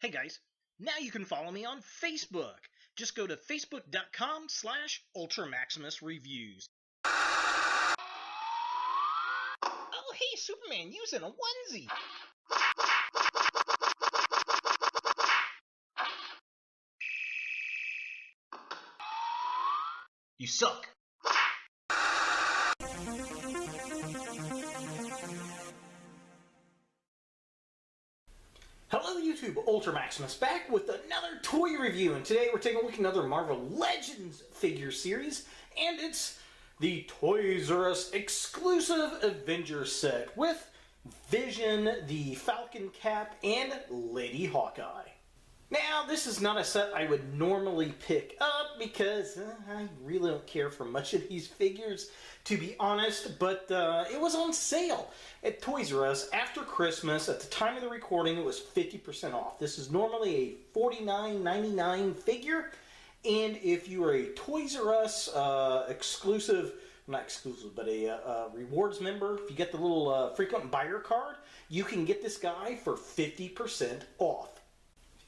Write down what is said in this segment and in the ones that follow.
Hey guys, now you can follow me on Facebook. Just go to facebook.com/UltraMaximusReviews. Oh, hey, Superman, using a onesie. You suck. Hello YouTube, Ultra Maximus back with another toy review, and today we're taking a look at another Marvel Legends figure series, and it's the Toys R Us exclusive Avengers set with Vision, the Falcon Cap, and Lady Hawkeye. Now, this is not a set I would normally pick up because I really don't care for much of these figures, to be honest, but it was on sale at Toys R Us after Christmas. At the time of the recording, it was 50% off. This is normally a $49.99 figure, and if you are a Toys R Us not exclusive, but a rewards member, if you get the little frequent buyer card, you can get this guy for 50% off.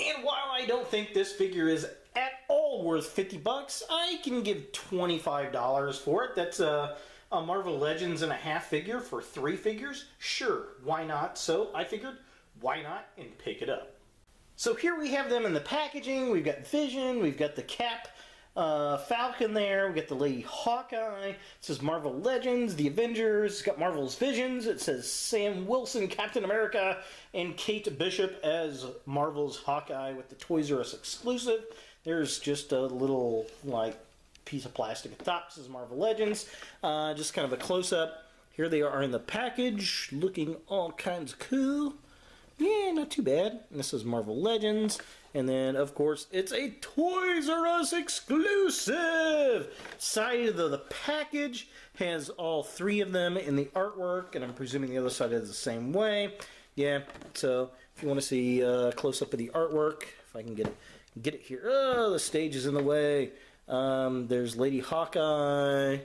And while I don't think this figure is at all worth 50 bucks, I can give $25 for it. That's a Marvel Legends and a half figure for 3 figures. Sure, why not? So I figured, why not, and pick it up. So here we have them in the packaging. We've got Vision, we've got the Cap, Falcon there, we got the Lady Hawkeye. It says Marvel Legends, the Avengers, it's got Marvel's Visions, it says Sam Wilson, Captain America, and Kate Bishop as Marvel's Hawkeye with the Toys R Us exclusive. There's just a little, like, piece of plastic at the top. This is Marvel Legends. Just kind of a close-up. Here they are in the package, looking all kinds of cool. Yeah, not too bad. And this is Marvel Legends. And then, of course, it's a Toys R Us exclusive! Side of the package has all 3 of them in the artwork, and I'm presuming the other side is the same way. Yeah, so if you want to see a close-up of the artwork, if I can get it here. Oh, the stage is in the way. There's Lady Hawkeye.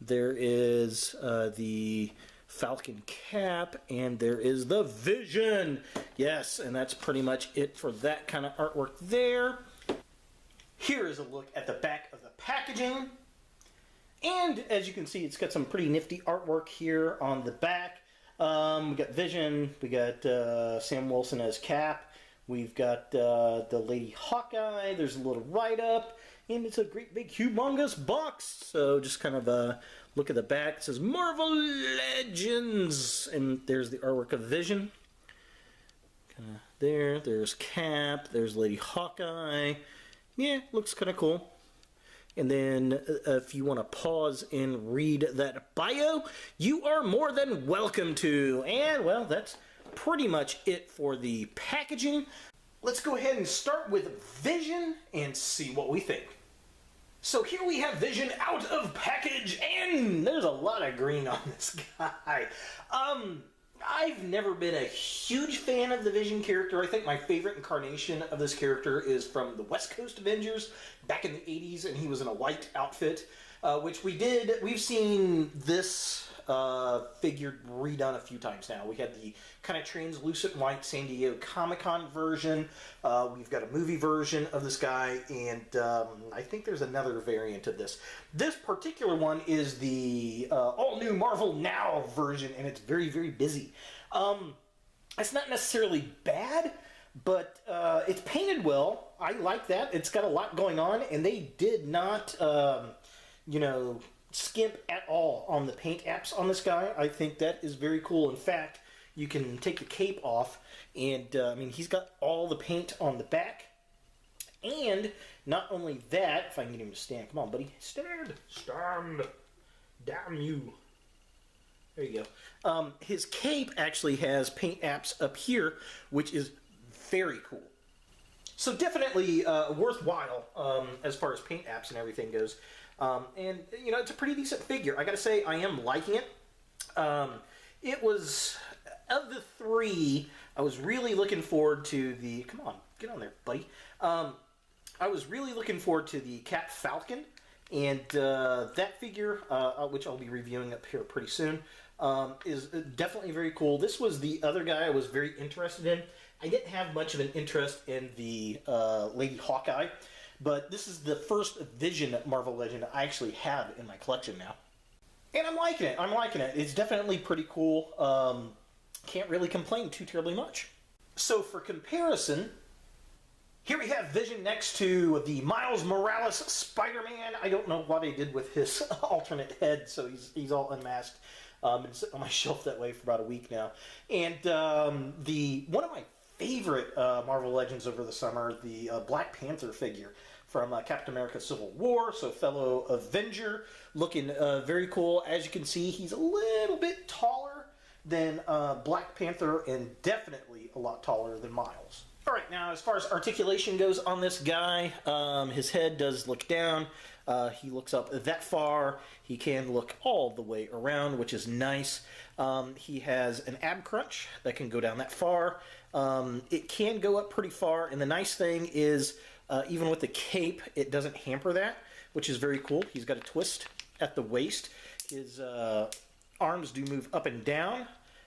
There is the Falcon Cap, and there is the Vision. Yes, and that's pretty much it for that kind of artwork there. Here is a look at the back of the packaging. And as you can see, it's got some pretty nifty artwork here on the back. We got Vision, we got Sam Wilson as Cap, we've got the Lady Hawkeye, there's a little write-up, and it's a great big humongous box. So just kind of a look at the back. It says Marvel Legends, and there's the artwork of Vision. Kind of there's Cap, there's Lady Hawkeye. Yeah, looks kind of cool. And then if you want to pause and read that bio, you are more than welcome to. And, well, that's pretty much it for the packaging. Let's go ahead and start with Vision and see what we think. So here we have Vision out of package, and there's a lot of green on this guy. I've never been a huge fan of the Vision character. I think my favorite incarnation of this character is from the West Coast Avengers back in the 80s, and he was in a white outfit, which we've seen this figure redone a few times now. We had the kind of translucent white San Diego Comic-Con version. We've got a movie version of this guy, and I think there's another variant of this. This particular one is the all-new Marvel Now version, and it's very, very busy. It's not necessarily bad, but it's painted well. I like that. It's got a lot going on, and they did not, skimp at all on the paint apps on this guy. I think that is very cool. In fact, you can take the cape off, and he's got all the paint on the back. And not only that, if I can get him to stand, come on, buddy, stand, damn you. There you go. His cape actually has paint apps up here, which is very cool. So definitely worthwhile as far as paint apps and everything goes. And, it's a pretty decent figure. I gotta say, I am liking it. It was, of the 3, I was really looking forward to the, come on, get on there, buddy. I was really looking forward to the Cap Falcon, and that figure, which I'll be reviewing up here pretty soon, is definitely very cool. This was the other guy I was very interested in. I didn't have much of an interest in the Lady Hawkeye, but this is the first Vision Marvel Legend I actually have in my collection now. And I'm liking it. I'm liking it. It's definitely pretty cool. Can't really complain too terribly much. So for comparison, here we have Vision next to the Miles Morales Spider-Man. I don't know what they did with his alternate head, so he's all unmasked. Been sitting on my shelf that way for about a week now. And one of my favorite Marvel Legends over the summer, the Black Panther figure from Captain America Civil War, so fellow Avenger, looking very cool. As you can see, he's a little bit taller than Black Panther and definitely a lot taller than Miles. Alright, now as far as articulation goes on this guy, his head does look down. He looks up that far. He can look all the way around, which is nice. He has an ab crunch that can go down that far. It can go up pretty far, and the nice thing is, even with the cape, it doesn't hamper that, which is very cool. He's got a twist at the waist. His arms do move up and down.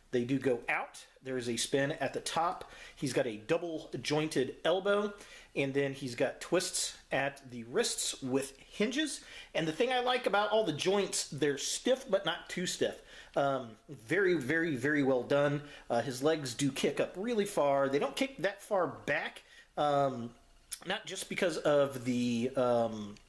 They do go out. There is a spin at the top. He's got a double jointed elbow, and then he's got twists at the wrists with hinges. And the thing I like about all the joints, they're stiff but not too stiff. Very, very, very well done. His legs do kick up really far. They don't kick that far back. Not just because of the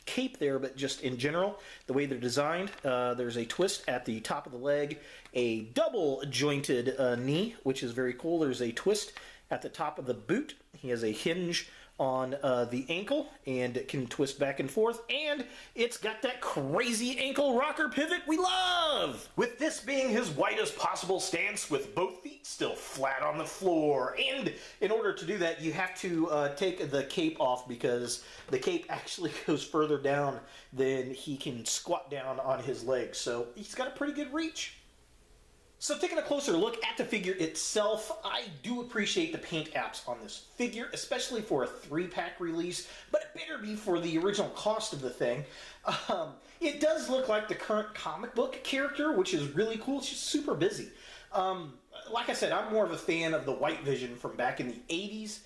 cape there, but just in general, the way they're designed. There's a twist at the top of the leg, a double jointed knee, which is very cool. There's a twist at the top of the boot. He has a hinge on the ankle, and it can twist back and forth, and it's got that crazy ankle rocker pivot we love! With this being his widest possible stance, with both feet still flat on the floor. And in order to do that, you have to take the cape off, because the cape actually goes further down than he can squat down on his legs. So he's got a pretty good reach. So taking a closer look at the figure itself, I do appreciate the paint apps on this figure, especially for a 3-pack release, but it better be for the original cost of the thing. It does look like the current comic book character, which is really cool. It's just super busy. Like I said, I'm more of a fan of the White Vision from back in the 80s,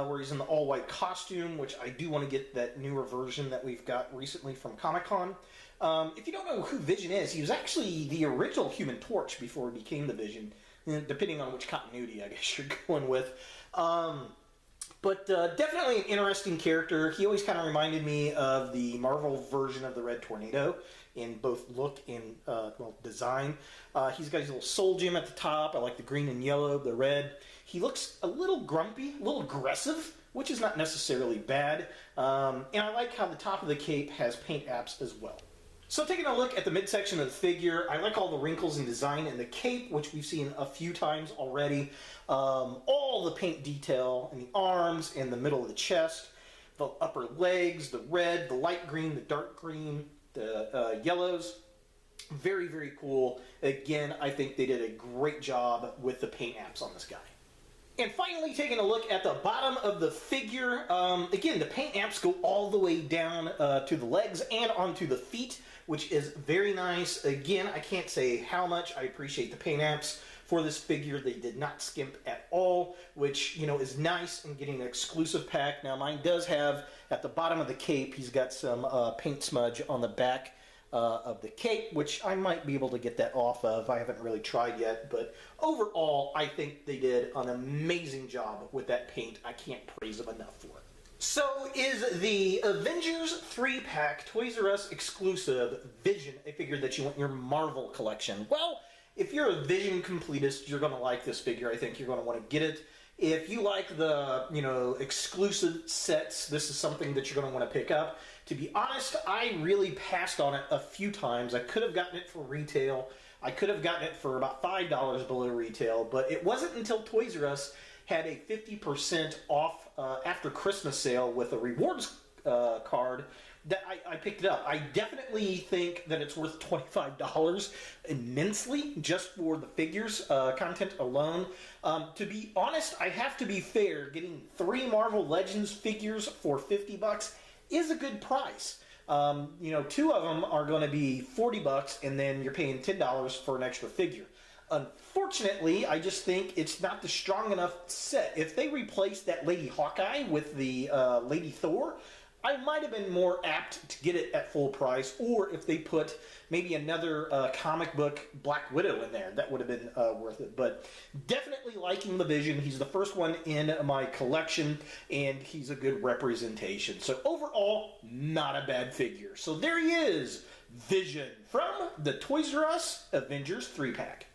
where he's in the all-white costume, which I do want to get that newer version that we've got recently from Comic-Con. If you don't know who Vision is, he was actually the original Human Torch before he became the Vision, depending on which continuity I guess you're going with. But definitely an interesting character. He always kind of reminded me of the Marvel version of the Red Tornado in both look and design. He's got his little soul gem at the top. I like the green and yellow, the red. He looks a little grumpy, a little aggressive, which is not necessarily bad. And I like how the top of the cape has paint apps as well. So taking a look at the midsection of the figure, I like all the wrinkles and design in the cape, which we've seen a few times already. All the paint detail in the arms and the middle of the chest, the upper legs, the red, the light green, the dark green, the yellows. Very, very cool. Again, I think they did a great job with the paint apps on this guy. And finally, taking a look at the bottom of the figure, again, the paint apps go all the way down to the legs and onto the feet, which is very nice. Again, I can't say how much I appreciate the paint apps for this figure. They did not skimp at all, which, you know, is nice in getting an exclusive pack. Now, mine does have, at the bottom of the cape, he's got some paint smudge on the back of the cape, which I might be able to get that off of. I haven't really tried yet, but overall, I think they did an amazing job with that paint. I can't praise them enough for it. So is the Avengers 3-pack Toys R Us exclusive Vision a figure that you want in your Marvel collection? Well, if you're a Vision completist, you're going to like this figure. I think you're going to want to get it. If you like the, you know, exclusive sets, this is something that you're going to want to pick up. To be honest, I really passed on it a few times. I could have gotten it for retail. I could have gotten it for about $5 below retail, but it wasn't until Toys R Us had a 50% off after Christmas sale with a rewards card that I picked it up. I definitely think that it's worth $25 immensely just for the figures content alone. To be honest, I have to be fair. Getting 3 Marvel Legends figures for $50 is a good price. You know, 2 of them are going to be $40, and then you're paying $10 for an extra figure. Unfortunately, I just think it's not the strong enough set. If they replaced that Lady Hawkeye with the Lady Thor, I might have been more apt to get it at full price. Or if they put maybe another comic book Black Widow in there, that would have been worth it. But definitely liking the Vision. He's the first one in my collection, and he's a good representation. So overall, not a bad figure. So there he is, Vision, from the Toys R Us Avengers 3-pack.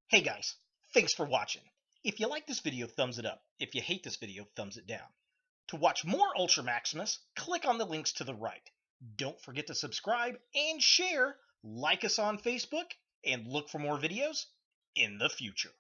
Hey guys, thanks for watching. If you like this video, thumbs it up. If you hate this video, thumbs it down. To watch more Ultra Maximus, click on the links to the right. Don't forget to subscribe and share, like us on Facebook, and look for more videos in the future.